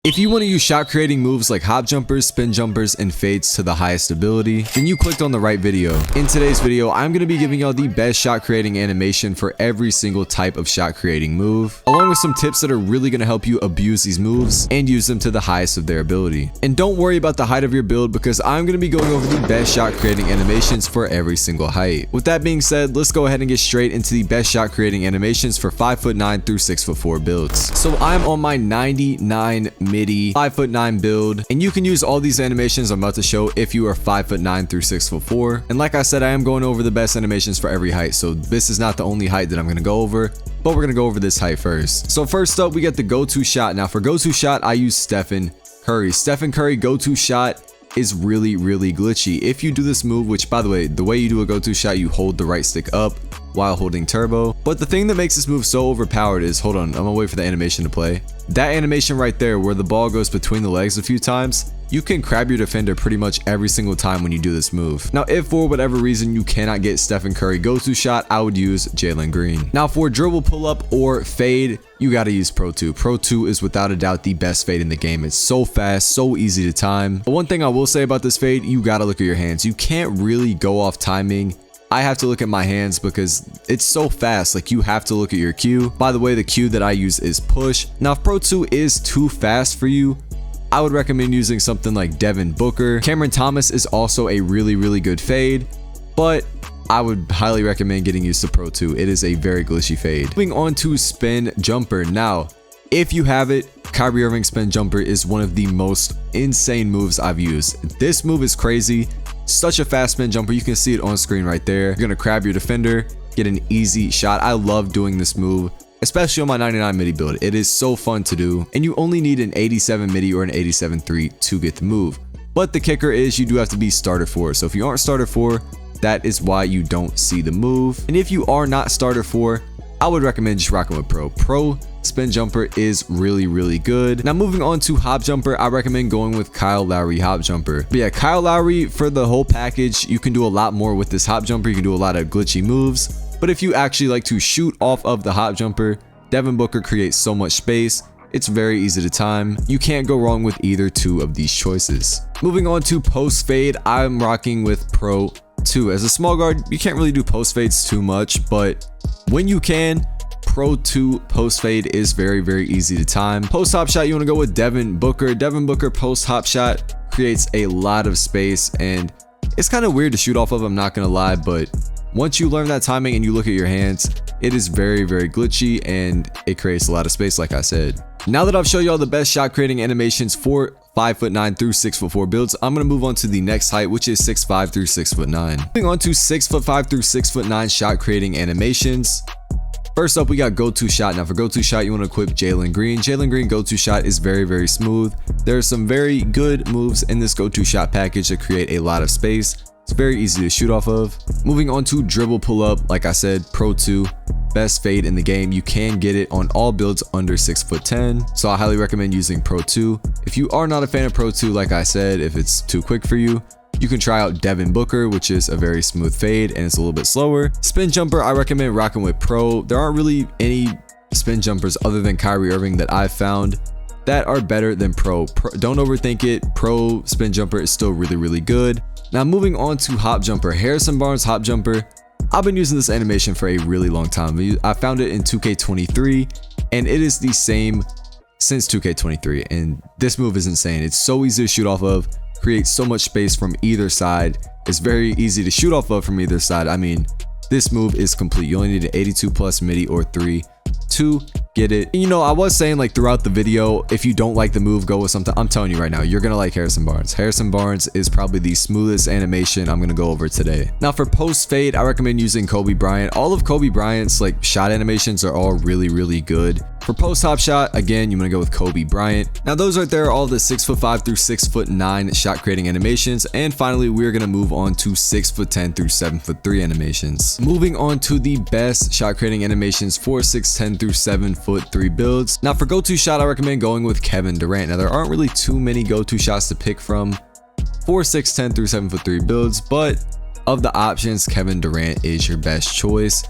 If you want to use shot creating moves like hop jumpers, spin jumpers, and fades to the highest ability, then you clicked on the right video. In today's video, I'm going to be giving y'all the best shot creating animation for every single type of shot creating move, along with some tips that are really going to help you abuse these moves and use them to the highest of their ability. And don't worry about the height of your build because I'm going to be going over the best shot creating animations for every single height. With that being said, let's go ahead and get straight into the best shot creating animations for 5'9" through 6'4" builds. So I'm on my 99 midi 5'9" build, and you can use all these animations I'm about to show if you are 5'9" through 6'4". And like I said, I am going over the best animations for every height, so this is not the only height that I'm going to go over, but we're going to go over this height first. So first up, we get the go-to shot. Now for go-to shot, I use Stephen Curry. Stephen Curry go-to shot is really glitchy. If you do this move, which by the way you do a go-to shot, you hold the right stick up while holding turbo. But the thing that makes this move so overpowered is, hold on, I'm gonna wait for the animation to play. That animation right there where the ball goes between the legs a few times, you can crab your defender pretty much every single time when you do this move. Now, if for whatever reason you cannot get Stephen Curry go-to shot, I would use Jalen Green. Now for dribble pull-up or fade, you gotta use Pro 2. Pro 2 is without a doubt the best fade in the game. It's so fast, so easy to time. But one thing I will say about this fade, you gotta look at your hands. You can't really go off timing. I have to look at my hands because it's so fast. Like, you have to look at your Q. By the way, the Q that I use is push. Now if Pro 2 is too fast for you, I would recommend using something like Devin Booker. Cameron Thomas is also a really good fade, but I would highly recommend getting used to Pro 2. It is a very glitchy fade. Moving on to spin jumper. Now, if you have it, Kyrie Irving spin jumper is one of the most insane moves I've used. This move is crazy. Such a fast spin jumper. You can see it on screen right there. You're gonna crab your defender, get an easy shot. I love doing this move, especially on my 99 midi build. It is so fun to do, and you only need an 87 midi or an 87.3 to get the move. But the kicker is you do have to be starter 4. So if you aren't starter 4, that is why you don't see the move. And if you are not starter 4, I would recommend just rocking with Pro. Pro spin jumper is really good. Now moving on to hop jumper, I recommend going with Kyle Lowry hop jumper. But yeah, Kyle Lowry for the whole package, you can do a lot more with this hop jumper. You can do a lot of glitchy moves. But if you actually like to shoot off of the hop jumper, Devin Booker creates so much space. It's very easy to time. You can't go wrong with either two of these choices. Moving on to post fade, I'm rocking with Pro 2. As a small guard, you can't really do post fades too much, but when you can, Pro 2 post fade is very easy to time. Post hop shot, you want to go with Devin Booker. Devin Booker post hop shot creates a lot of space, and it's kind of weird to shoot off of, I'm not gonna lie, but once you learn that timing and you look at your hands, it is very glitchy and it creates a lot of space, like I said. Now that I've shown y'all the best shot creating animations for 5'9" through 6'4" builds, I'm gonna move on to the next height, which is 6'5" through 6'9". Moving on to 6'5" through 6'9" shot creating animations. First up, we got go-to shot. Now for go-to shot, you want to equip Jalen Green. Jalen Green go-to shot is very smooth. There are some very good moves in this go-to shot package that create a lot of space. It's very easy to shoot off of. Moving on to dribble pull-up, like I said, Pro 2, best fade in the game. You can get it on all builds under 6'10", so I highly recommend using Pro 2. If you are not a fan of Pro 2, like I said, if it's too quick for you, you can try out Devin Booker, which is a very smooth fade and it's a little bit slower. Spin jumper, I recommend rocking with Pro. There aren't really any spin jumpers other than Kyrie Irving that I've found that are better than Pro. Don't overthink it. Pro spin jumper is still really good. Now moving on to hop jumper, Harrison Barnes hop jumper. I've been using this animation for a really long time. I found it in 2K23 and it is the same since 2K23, and this move is insane. It's so easy to shoot off of, creates so much space from either side. It's very easy to shoot off of from either side. I mean, this move is complete. You only need an 82 plus midi or 3 to get it. You know, I was saying like throughout the video, if you don't like the move, go with something. I'm telling you right now, you're gonna like Harrison Barnes. Harrison Barnes is probably the smoothest animation I'm gonna go over today. Now for post fade, I recommend using Kobe Bryant. All of Kobe Bryant's like shot animations are all really good. For post hop shot, again, you want to go with Kobe Bryant. Now those right there are all the 6'5" through 6'9" shot creating animations. And finally, we're going to move on to 6'10" through 7'3" animations. Moving on to the best shot creating animations for 6'10" through 7'3" builds. Now for go-to shot, I recommend going with Kevin Durant. Now there aren't really too many go-to shots to pick from for 6'10" through 7'3" builds, but of the options, Kevin Durant is your best choice.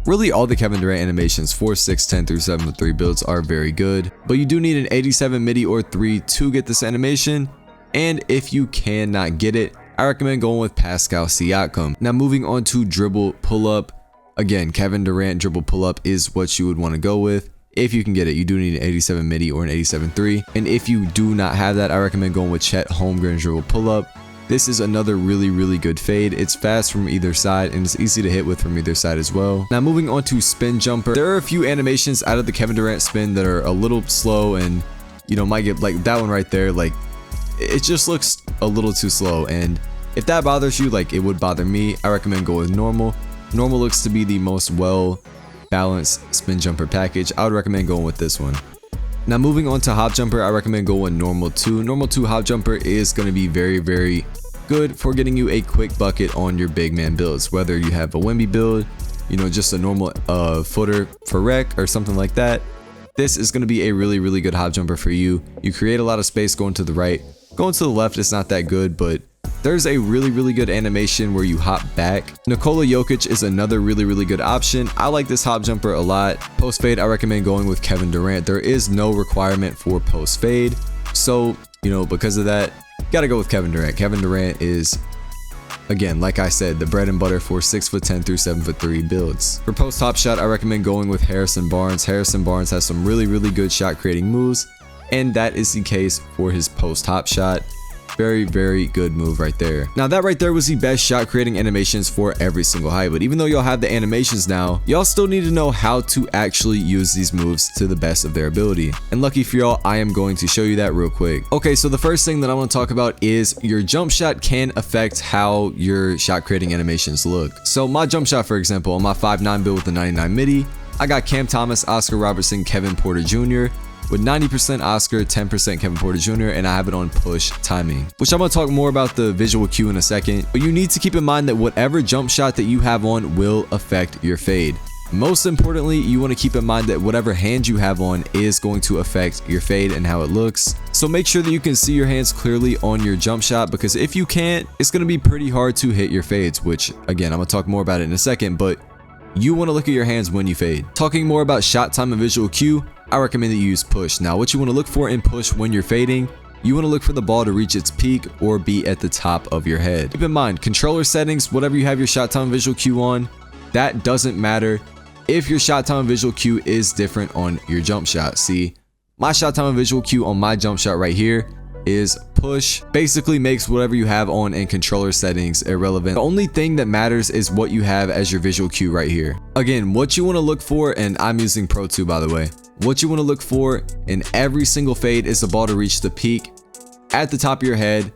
Really, all the Kevin Durant animations 4, 6, 10 through 7 with 3 builds are very good, but you do need an 87 midi or 3 to get this animation, and if you cannot get it, I recommend going with Pascal Siakam. Now moving on to dribble pull-up. Again, Kevin Durant dribble pull-up is what you would want to go with. If you can get it, you do need an 87 midi or an 87.3. And if you do not have that, I recommend going with Chet Holmgren dribble pull-up. This is another really good fade. It's fast from either side and it's easy to hit with from either side as well. Now moving on to spin jumper. There are a few animations out of the Kevin Durant spin that are a little slow and, you know, might get like that one right there. Like, it just looks a little too slow. And if that bothers you, like it would bother me, I recommend going with normal. Normal looks to be the most well balanced spin jumper package. I would recommend going with this one. Now moving on to hop jumper, I recommend going with normal 2. Normal 2 hop jumper is going to be very good for getting you a quick bucket on your big man builds. Whether you have a Wemby build, you know, just a normal footer for rec or something like that, this is going to be a really good hop jumper for you. You create a lot of space going to the right. Going to the left is not that good, but there's a really good animation where you hop back. Nikola Jokic is another really good option. I like this hop jumper a lot. Post fade, I recommend going with Kevin Durant. There is no requirement for post fade, so you know, because of that, you gotta go with Kevin Durant. Kevin Durant is, again, like I said, the bread and butter for 6'10" through 7'3" builds. For post hop shot, I recommend going with Harrison Barnes. Harrison Barnes has some really good shot creating moves, and that is the case for his post hop shot. Very good move right there. Now that right there was the best shot creating animations for every single height, but even though y'all have the animations now, y'all still need to know how to actually use these moves to the best of their ability. And lucky for y'all, I am going to show you that real quick. Okay, so the first thing that I want to talk about is your jump shot can affect how your shot creating animations look. So my jump shot, for example, on my 5'9" build with the 99 midi, I got Cam Thomas, Oscar Robertson, Kevin Porter Jr. with 90% Oscar, 10% Kevin Porter Jr., and I have it on push timing, which I'm going to talk more about the visual cue in a second. But you need to keep in mind that whatever jump shot that you have on will affect your fade. Most importantly, you want to keep in mind that whatever hand you have on is going to affect your fade and how it looks. So make sure that you can see your hands clearly on your jump shot, because if you can't, it's going to be pretty hard to hit your fades, which again, I'm going to talk more about it in a second, but you want to look at your hands when you fade. Talking more about shot time and visual cue, I recommend that you use push. Now, what you want to look for in push when you're fading, you want to look for the ball to reach its peak or be at the top of your head. Keep in mind, controller settings, whatever you have your shot time and visual cue on, that doesn't matter if your shot time and visual cue is different on your jump shot. See, my shot time and visual cue on my jump shot right here is push. Basically makes whatever you have on in controller settings irrelevant. The only thing that matters is what you have as your visual cue right here. Again, what you want to look for, and I'm using Pro 2 by the way, what you want to look for in every single fade is the ball to reach the peak at the top of your head.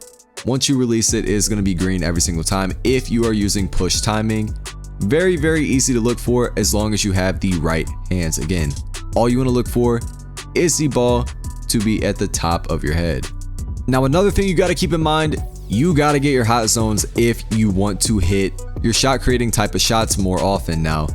Once you release it, it is going to be green every single time if you are using push timing. Very easy to look for as long as you have the right hands. Again, all you want to look for is the ball to be at the top of your head. Now, another thing you got to keep in mind, you got to get your hot zones if you want to hit your shot creating type of shots more often. Now,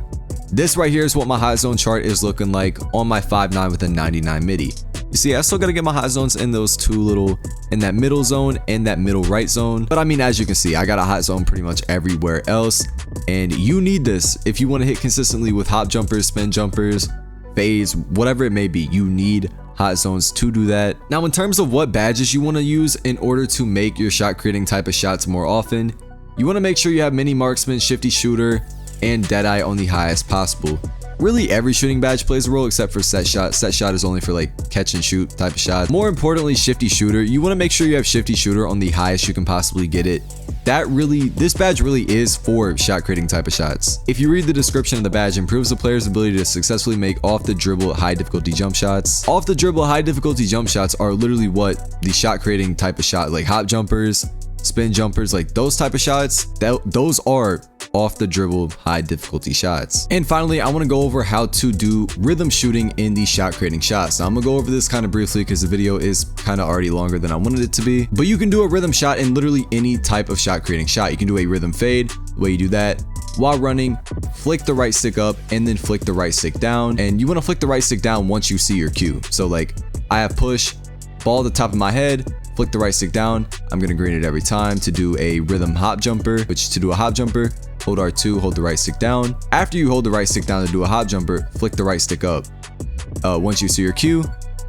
this right here is what my hot zone chart is looking like on my 5'9" with a 99 midi. You see, I still got to get my hot zones in those two little, in that middle zone and that middle right zone. But I mean, as you can see, I got a hot zone pretty much everywhere else. And you need this if you want to hit consistently with hop jumpers, spin jumpers, fades, whatever it may be. You need hot zones to do that. Now, in terms of what badges you want to use in order to make your shot creating type of shots more often, you want to make sure you have mini marksman, shifty shooter, and deadeye on the highest possible. Really, every shooting badge plays a role except for set shot. Set shot is only for like catch and shoot type of shot. More importantly, shifty shooter, you want to make sure you have shifty shooter on the highest you can possibly get it. This badge really is for shot creating type of shots. If you read the description of the badge, improves the player's ability to successfully make off the dribble high difficulty jump shots. Off the dribble high difficulty jump shots are literally what the shot creating type of shot, like hop jumpers, spin jumpers, like those type of shots, those are off the dribble high difficulty shots. And finally, I want to go over how to do rhythm shooting in the shot creating shots. Now, I'm gonna go over this kind of briefly because the video is kind of already longer than I wanted it to be, but you can do a rhythm shot in literally any type of shot creating shot. You can do a rhythm fade. The way you do that, while running, flick the right stick up and then flick the right stick down. And you want to flick the right stick down once you see your cue. So like I have push, ball at the top of my head, flick the right stick down. I'm going to green it every time to do a rhythm hop jumper, which to do a hop jumper, hold R2, hold the right stick down. After you hold the right stick down to do a hop jumper, flick the right stick up. Once you see your cue,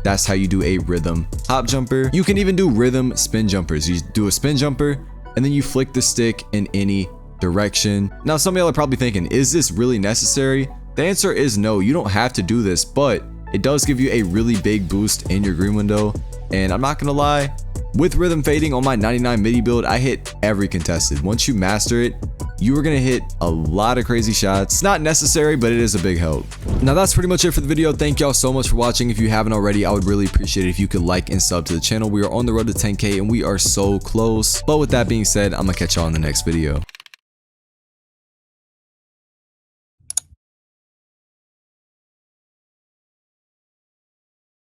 that's how you do a rhythm hop jumper. You can even do rhythm spin jumpers. You do a spin jumper and then you flick the stick in any direction. Now some of y'all are probably thinking, is this really necessary? The answer is no, you don't have to do this, but it does give you a really big boost in your green window. And I'm not gonna lie, with rhythm fading on my 99 MIDI build, I hit every contested. Once you master it, you are gonna hit a lot of crazy shots. It's not necessary, but it is a big help. Now that's pretty much it for the video. Thank y'all so much for watching. If you haven't already, I would really appreciate it if you could like and sub to the channel. We are on the road to 10K and we are so close. But with that being said, I'm gonna catch y'all in the next video.